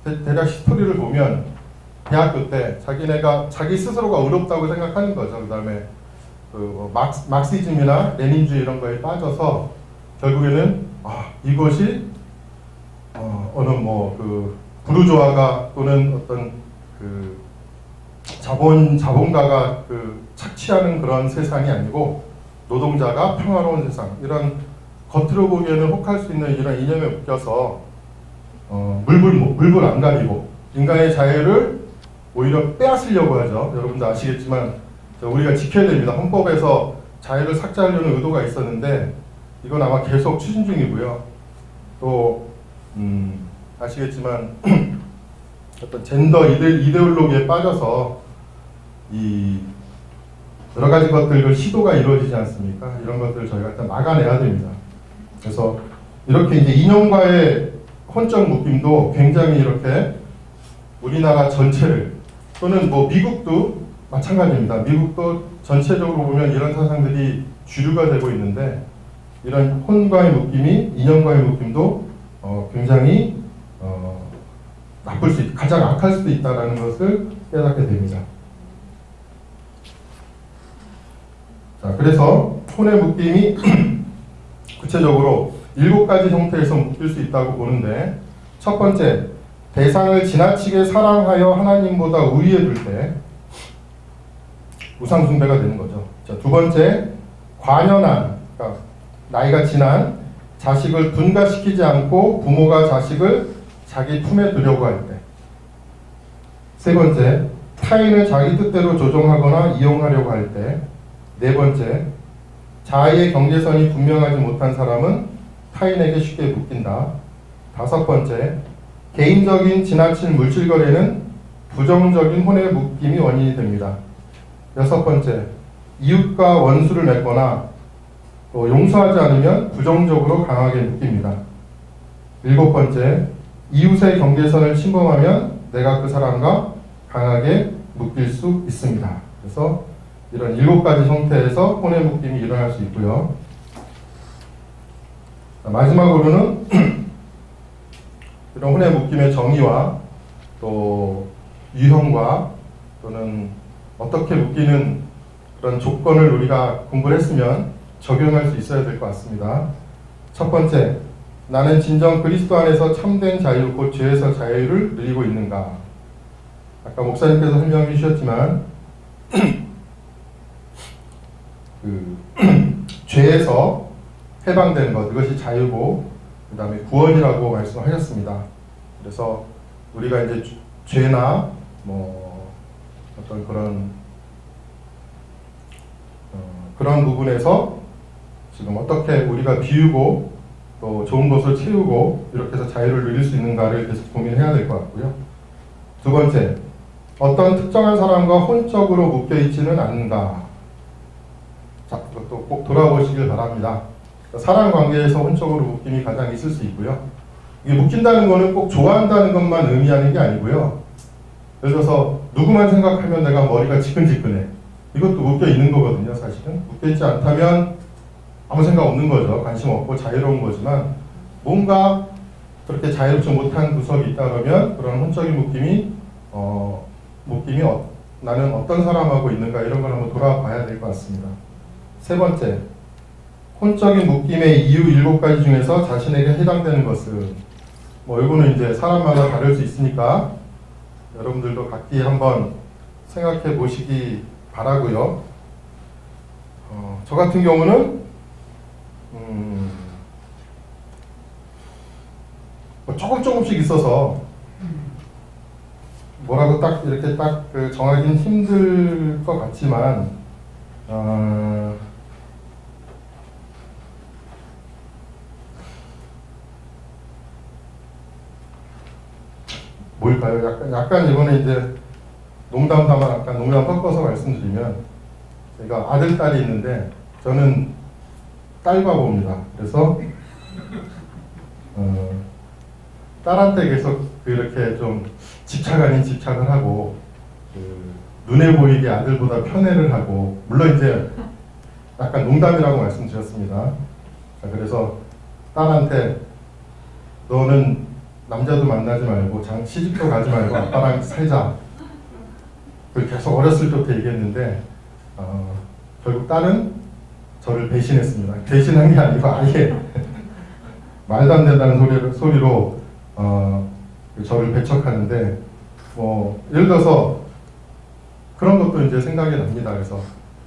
대략 스토리를 보면 대학교 때 자기네가 자기 스스로가 의롭다고 생각하는 거죠. 그다음에 막시즘이나 레닌주의 이런 거에 빠져서 결국에는 이것이 어느 부르주아가 또는 어떤 자본가가 착취하는 그런 세상이 아니고 노동자가 평화로운 세상, 이런 겉으로 보기에는 혹할 수 있는 이런 이념에 묶여서 물불 안 가리고 인간의 자유를 오히려 빼앗으려고 하죠. 여러분도 아시겠지만 우리가 지켜야 됩니다. 헌법에서 자유를 삭제하려는 의도가 있었는데 이건 아마 계속 추진 중이고요. 또 아시겠지만 어떤 젠더 이데올로기에 빠져서 이 여러 가지 것들 시도가 이루어지지 않습니까? 이런 것들을 저희가 일단 막아내야 됩니다. 그래서 이렇게 이제 이념과의 혼적 묶임도 굉장히 이렇게 우리나라 전체를 또는 뭐 미국도 마찬가지입니다. 미국도 전체적으로 보면 이런 사상들이 주류가 되고 있는데 이런 혼과의 묶임이 이념과의 묶임도 굉장히 가장 악할 수도 있다는 것을 깨닫게 됩니다. 자, 그래서 혼의 묶임이 구체적으로 7가지 형태에서 묶일 수 있다고 보는데, 첫 번째, 대상을 지나치게 사랑하여 하나님보다 우위에 둘 때 우상 숭배가 되는 거죠. 자, 두 번째, 관연한, 그러니까 나이가 지난 자식을 분가시키지 않고 부모가 자식을 자기 품에 두려고 할 때. 세 번째, 타인을 자기 뜻대로 조종하거나 이용하려고 할 때. 네 번째, 자아의 경계선이 분명하지 못한 사람은 타인에게 쉽게 묶인다. 다섯 번째, 개인적인 지나친 물질 거래는 부정적인 혼의 묶임이 원인이 됩니다. 여섯 번째, 이웃과 원수를 맺거나 또 용서하지 않으면 부정적으로 강하게 묶입니다. 일곱 번째, 이웃의 경계선을 침범하면 내가 그 사람과 강하게 묶일 수 있습니다. 그래서 이런 7가지 형태에서 혼의 묶임이 일어날 수 있고요. 마지막으로는 이런 혼의 묶임의 정의와 또 유형과 또는 어떻게 묶이는 그런 조건을 우리가 공부를 했으면 적용할 수 있어야 될 것 같습니다. 첫 번째, 나는 진정 그리스도 안에서 참된 자유, 곧 죄에서 자유를 누리고 있는가? 아까 목사님께서 설명해 주셨지만 죄에서 해방되는 것, 이것이 자유고 그 다음에 구원이라고 말씀하셨습니다. 그래서 우리가 이제 죄나 뭐 어떤 그런 부분에서 지금 어떻게 우리가 비우고 또 좋은 것을 채우고 이렇게 해서 자유를 누릴 수 있는가를 계속 고민해야 될 것 같고요. 두 번째, 어떤 특정한 사람과 혼적으로 묶여 있지는 않는가. 자, 그것도 꼭 돌아보시길 바랍니다. 사람 관계에서 혼적으로 묶임이 가장 있을 수 있고요. 이게 묶인다는 거는 꼭 좋아한다는 것만 의미하는 게 아니고요. 예를 들어서 누구만 생각하면 내가 머리가 지끈지끈해. 이것도 묶여 있는 거거든요, 사실은. 묶여 있지 않다면 아무 생각 없는 거죠. 관심 없고 자유로운 거지만 뭔가 그렇게 자유롭지 못한 구석이 있다 그러면 그런 혼적인 묶임이 나는 어떤 사람하고 있는가 이런 걸 한번 돌아봐야 될 것 같습니다. 세 번째, 혼적인 묶임의 이유 7가지 중에서 자신에게 해당되는 것은 이거는 이제 사람마다 다를 수 있으니까 여러분들도 각기 한번 생각해 보시기 바라고요. 저 같은 경우는 조금씩 있어서 뭐라고 딱 이렇게 딱 정하기는 힘들 것 같지만 뭘까요? 약간 이번에 이제 농담 섞어서 말씀드리면 제가 아들, 딸이 있는데 저는 딸과 봅니다. 그래서 딸한테 계속 그렇게 좀 집착 아닌 집착을 하고 눈에 보이게 아들보다 편애를 하고, 물론 이제 약간 농담이라고 말씀드렸습니다. 자, 그래서 딸한테 너는 남자도 만나지 말고 시집도 가지 말고 아빠랑 살자. 그걸 계속 어렸을 때부터 얘기했는데 결국 딸은 저를 배신했습니다. 배신한 게 아니고 아예 말도 안 된다는 소리로 저를 배척하는데, 뭐 예를 들어서 그런 것도 이제 생각이 납니다. 그래서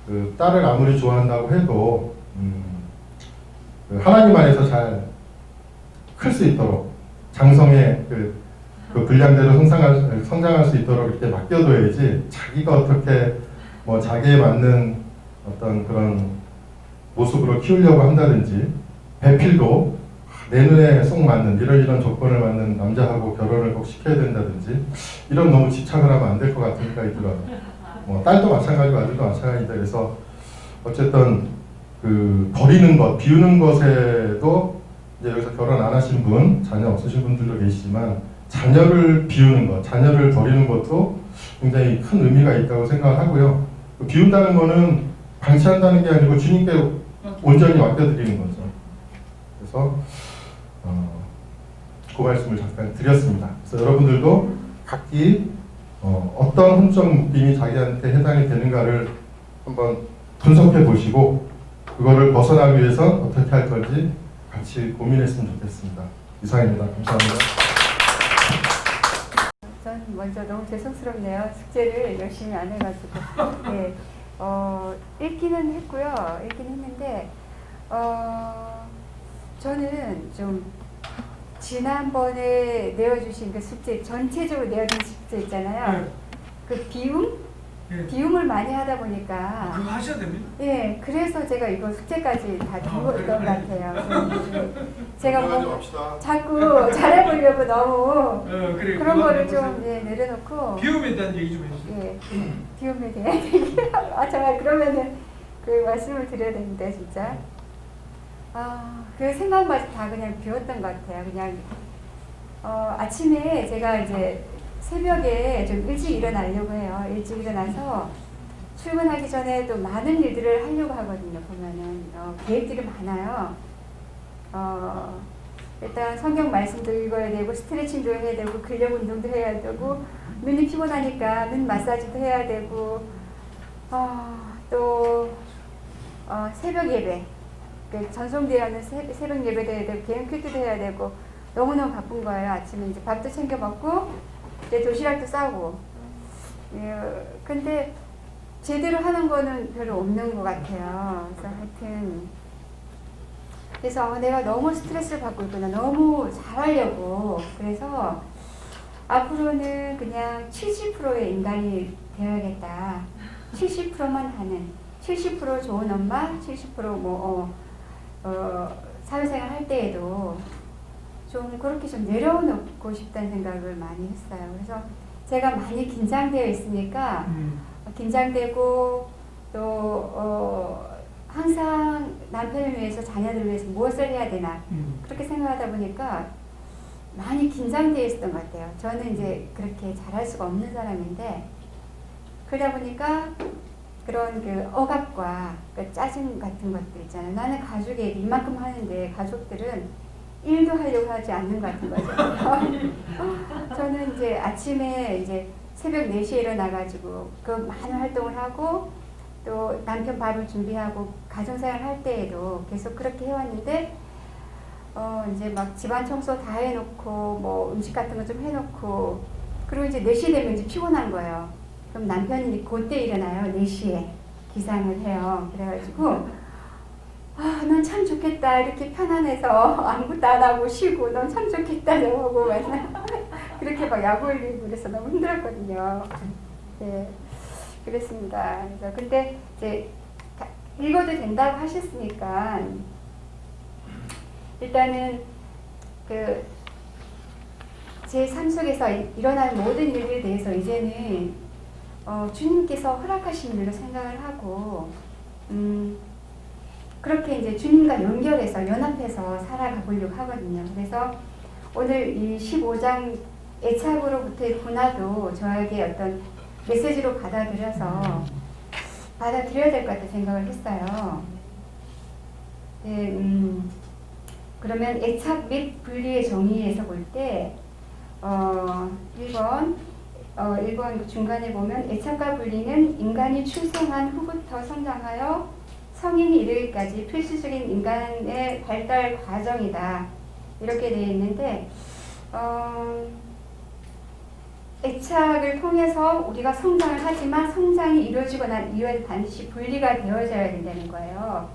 그 딸을 아무리 좋아한다고 해도 그 하나님 안에서 잘 클 수 있도록 장성의 그 분량대로 성장할 수 있도록 이렇게 맡겨둬야지, 자기가 어떻게 뭐 자기에 맞는 어떤 그런 모습으로 키우려고 한다든지, 배필도 내 눈에 쏙 맞는 이런 조건을 맞는 남자하고 결혼을 꼭 시켜야 된다든지, 이런 너무 집착을 하면 안 될 것 같은 생각이 들어요. 뭐 딸도 마찬가지고 아들도 마찬가지다. 그래서 어쨌든 그 버리는 것, 비우는 것에도 이제 여기서 결혼 안 하신 분, 자녀 없으신 분들도 계시지만, 자녀를 비우는 것, 자녀를 버리는 것도 굉장히 큰 의미가 있다고 생각을 하고요. 비운다는 거는 방치한다는 게 아니고 주님께 온전히 맡겨드리는 거죠. 그래서 그 말씀을 잠깐 드렸습니다. 그래서 여러분들도 각기 어떤 혼적 묶임이 자기한테 해당이 되는가를 한번 분석해 보시고, 그거를 벗어나기 위해서 어떻게 할 건지 같이 고민했으면 좋겠습니다. 이상입니다. 감사합니다. 전 먼저 너무 죄송스럽네요. 숙제를 열심히 안 해가지고. 네. 읽기는 했고요. 읽긴 했는데, 저는 좀 지난번에 내어주신 그 숙제, 전체적으로 내어준 숙제 있잖아요. 네. 그 비움? 네. 비움을 많이 하다 보니까. 그거 하셔야 됩니다. 예, 그래서 제가 이거 숙제까지 다 들고 있던 것 같아요. 제가 뭐 자꾸 잘해보려고 너무 그래, 그런 거를 좀 내려놓고. 비움에 대한 얘기 좀 해주세요. 예, 비움에 대한 얘기. 정말 그러면은 그 말씀을 드려야 됩니다, 진짜. 그 생각만 다 그냥 비웠던 것 같아요. 그냥 아침에 제가 이제 새벽에 좀 일찍 일어나려고 해요. 일찍 일어나서 출근하기 전에 또 많은 일들을 하려고 하거든요. 보면은 계획들이 많아요. 일단 성경 말씀도 읽어야 되고, 스트레칭도 해야 되고, 근력 운동도 해야 되고, 눈이 피곤하니까 눈 마사지도 해야 되고, 또 새벽 예배, 전송되어는 새벽 예배도 해야 되고, 개인 큐트도 해야 되고, 너무너무 바쁜 거예요. 아침에 이제 밥도 챙겨 먹고, 이제 도시락도 싸고. 근데 제대로 하는 거는 별로 없는 것 같아요. 그래서 하여튼, 그래서 내가 너무 스트레스를 받고 있구나. 너무 잘하려고. 그래서 앞으로는 그냥 70%의 인간이 되어야겠다. 70%만 하는, 70% 좋은 엄마, 70% 사회생활 할 때에도 좀 그렇게 좀 내려놓고 싶다는 생각을 많이 했어요. 그래서 제가 많이 긴장되어 있으니까 긴장되고, 또 항상 남편을 위해서, 자녀들을 위해서 무엇을 해야 되나 그렇게 생각하다 보니까 많이 긴장되어 있었던 것 같아요. 저는 이제 그렇게 잘할 수가 없는 사람인데, 그러다 보니까 그런 그 억압과 그 짜증 같은 것들 있잖아요. 나는 가족에게 이만큼 하는데 가족들은 일도 하려고 하지 않는 것 같은 거죠. 저는 이제 아침에 이제 새벽 4시에 일어나가지고 그 많은 활동을 하고, 또 남편 밥을 준비하고 가정생활 할 때에도 계속 그렇게 해왔는데, 이제 막 집안 청소 다 해놓고, 뭐 음식 같은 거 좀 해놓고, 그리고 이제 4시 되면 이제 피곤한 거예요. 그럼 남편이 그때 일어나요. 4시에 기상을 해요. 그래가지고 넌 참 좋겠다. 이렇게 편안해서 아무것도 안 하고 쉬고 넌 참 좋겠다. 저러고 맨날 그렇게 막 약 올리고 그래서 너무 힘들었거든요. 네, 그랬습니다. 그래서 근데 이제 읽어도 된다고 하셨으니까 일단은 제 삶 속에서 일어날 모든 일에 대해서 이제는 주님께서 허락하신 일로 생각을 하고, 그렇게 이제 주님과 연결해서 연합해서 살아가보려고 하거든요. 그래서 오늘 이 15장 애착으로부터의 분화도 저에게 어떤 메시지로 받아들여야 될 것 같다 생각을 했어요. 네, 그러면 애착 및 분리의 정의에서 볼 때 1번 중간에 보면 애착과 분리는 인간이 출생한 후부터 성장하여 성인이 이르기까지 필수적인 인간의 발달 과정이다. 이렇게 되어 있는데 애착을 통해서 우리가 성장을 하지만 성장이 이루어지고 난 이후에 반드시 분리가 되어져야 된다는 거예요.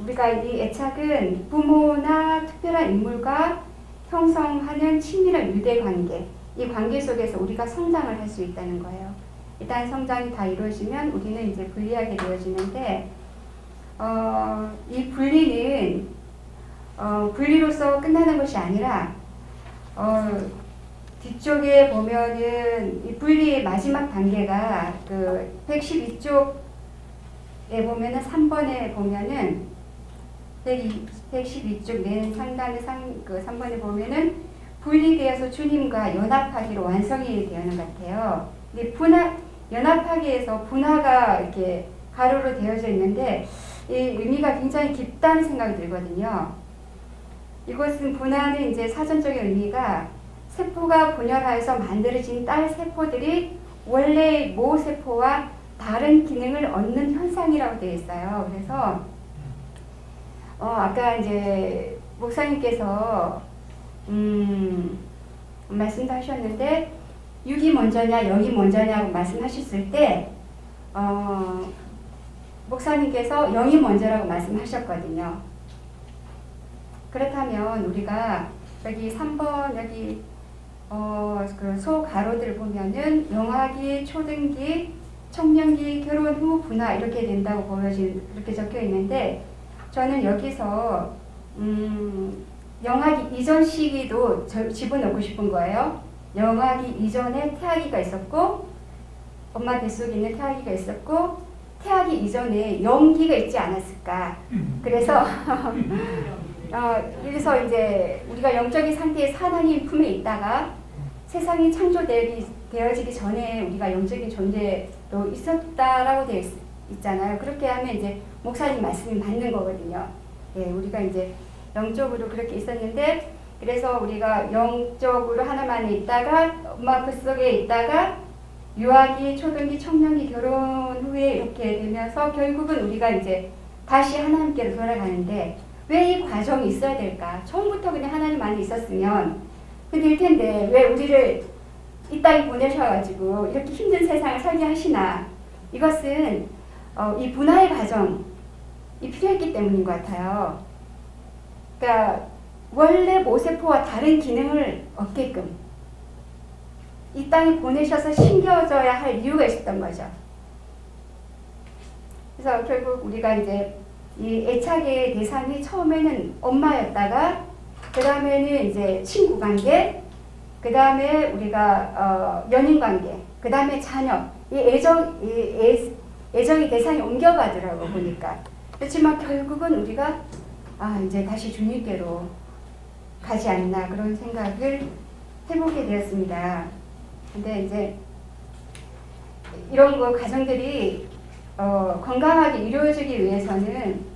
우리가 이 애착은 부모나 특별한 인물과 형성하는 친밀한 유대 관계, 이 관계 속에서 우리가 성장을 할 수 있다는 거예요. 일단 성장이 다 이루어지면 우리는 이제 분리하게 되어지는데, 이 분리는 분리로서 끝나는 것이 아니라 뒤쪽에 보면은 이 분리의 마지막 단계가 그 112쪽에 보면은 3번에 보면은 112쪽 맨 상단의 3번에 보면은 분리되어서 주님과 연합하기로 완성이 되는 것 같아요. 근데 연합하기에서 분화가 이렇게 가로로 되어져 있는데 이 의미가 굉장히 깊다는 생각이 들거든요. 이것은 분화는 이제 사전적인 의미가 세포가 분열하여서 만들어진 딸 세포들이 원래 모 세포와 다른 기능을 얻는 현상이라고 되어 있어요. 그래서 아까 이제 목사님께서 말씀도 하셨는데 6이 먼저냐 0이 먼저냐고 말씀하셨을 때 목사님께서 0이 먼저라고 말씀하셨거든요. 그렇다면 우리가 여기 3번 여기 그 소 가로들을 보면은 영아기, 초등기, 청년기, 결혼 후 분화 이렇게 된다고 이렇게 적혀 있는데 저는 여기서 영아기 이전 시기도 집어넣고 싶은 거예요. 영아기 이전에 태아기가 있었고 엄마 뱃속에 있는 태아기가 있었고 태아기 이전에 영기가 있지 않았을까. 그래서 그래서 이제 우리가 영적인 상태에서 하나님 품에 있다가 세상이 창조되어지기 전에 우리가 영적인 존재로 있었다라고 되어 있잖아요. 그렇게 하면 이제 목사님 말씀이 맞는 거거든요. 예, 우리가 이제 영적으로 그렇게 있었는데 그래서 우리가 영적으로 하나님 안에 있다가 엄마 뱃속에 있다가 유아기, 초등기, 청년기 결혼 후에 이렇게 되면서 결국은 우리가 이제 다시 하나님께로 돌아가는데 왜 이 과정이 있어야 될까? 처음부터 그냥 하나님 안에 있었으면 될 텐데 왜 우리를 이 땅에 보내셔가지고 이렇게 힘든 세상을 살게 하시나? 이것은 이 분화의 과정이 필요했기 때문인 것 같아요. 그러니까 원래 모세포와 다른 기능을 얻게끔 이 땅에 보내셔서 심겨져야 할 이유가 있었던 거죠. 그래서 결국 우리가 이제 이 애착의 대상이 처음에는 엄마였다가 그 다음에는 이제 친구 관계, 그 다음에 우리가 연인 관계, 그 다음에 자녀, 이 애정의 대상이 옮겨가더라고 보니까. 그렇지만 결국은 우리가 이제 다시 주님께로 가지 않나 그런 생각을 해보게 되었습니다. 근데 이제 이런 거 가정들이 건강하게 이루어지기 위해서는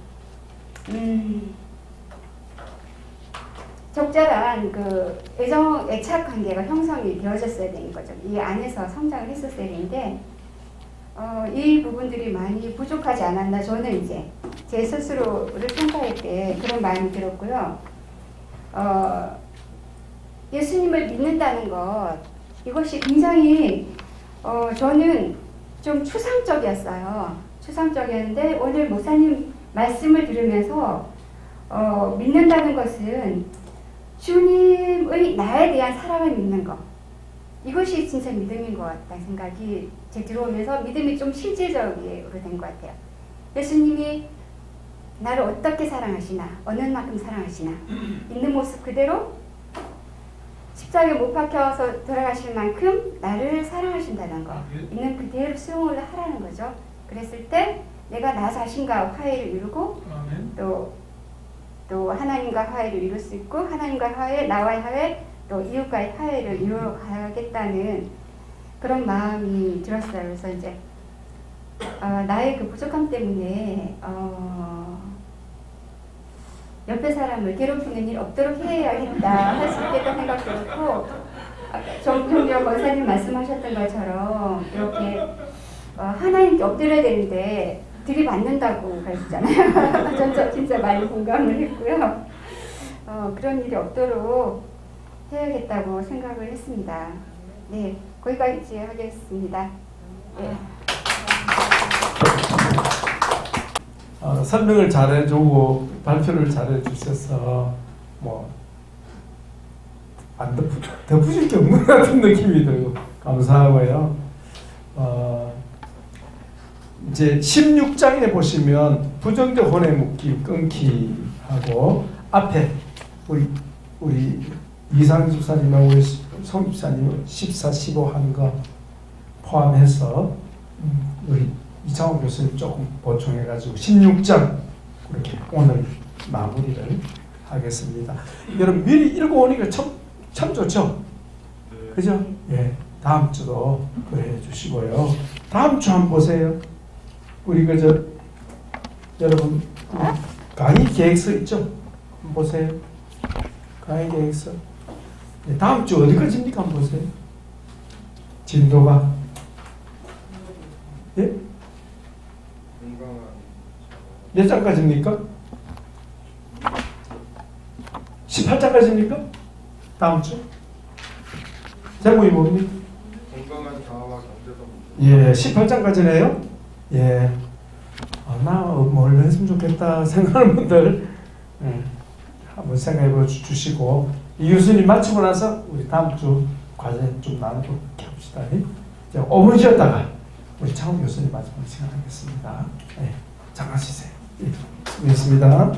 적절한 그 애착 관계가 형성이 되어졌어야 되는 거죠. 이 안에서 성장을 했었어야 되는데 이 부분들이 많이 부족하지 않았나 저는 이제 제 스스로를 평가할 때 그런 마음이 들었고요. 예수님을 믿는다는 것 이것이 굉장히 저는 좀 추상적이었어요. 추상적이었는데 오늘 목사님 말씀을 들으면서 믿는다는 것은 주님의 나에 대한 사랑을 믿는 것 이것이 진짜 믿음인 것 같다는 생각이 제 들어오면서 믿음이 좀 실제적으로 된 것 같아요. 예수님이 나를 어떻게 사랑하시나 어느 만큼 사랑하시나 있는 모습 그대로 십자가에 못 박혀서 돌아가실 만큼 나를 사랑하신다는 거 있는 그대로 수용을 하라는 거죠. 그랬을 때 내가 나 자신과 화해를 이루고 아멘. 또 하나님과 화해를 이룰 수 있고 하나님과 화해, 나와의 화해, 또 이웃과의 화해를 이루어 가겠다는 그런 마음이 들었어요. 그래서 이제 나의 그 부족함 때문에 옆에 사람을 괴롭히는 일 없도록 해야겠다 할 수 있겠다 생각 들었고 정종교 권사님 말씀하셨던 것처럼 이렇게 하나님께 엎드려야 되는데 들이받는다고 그러셨잖아요. 전 진짜 많이 공감을 했고요. 그런 일이 없도록 해야겠다고 생각을 했습니다. 네, 거기까지 하겠습니다. 네. 설명을 잘해주고 발표를 잘해주셔서 안 덮으실 게 없는 것 같은 느낌이 들고 감사하고요. 이제 16장에 보시면 부정적 혼의 묶기 끊기 하고 앞에 우리 이상 집사님하고 우리 송 집사님 14, 15 한 거 포함해서 우리 이창호 교수님 조금 보충해가지고 16장 그렇게 오늘 마무리를 하겠습니다. 여러분 미리 읽어오니까 참 좋죠? 그죠? 예, 다음 주도 그래 주시고요. 다음 주 한번 보세요. 우리 여러분 강의 계획서 있죠? 한번 보세요. 강의 계획서. 예, 다음 주 어디까지입니까? 한번 보세요. 진도가 예? 몇 장까지입니까? 18장까지입니까? 다음 주? 제목이 뭡니까? 건강한 자아와 경제적 문제. 예, 18장까지네요. 예, 나 뭘 했으면 좋겠다 생각하는 분들 한번 생각해 주시고 이 교수님 마치고 나서 우리 다음 주 과제 좀 나누도록 합시다. 이제 5분 쉬었다가 우리 창훈 교수님 마지막 시간 하겠습니다. 예, 잠깐 쉬세요. 예, 수고했습니다.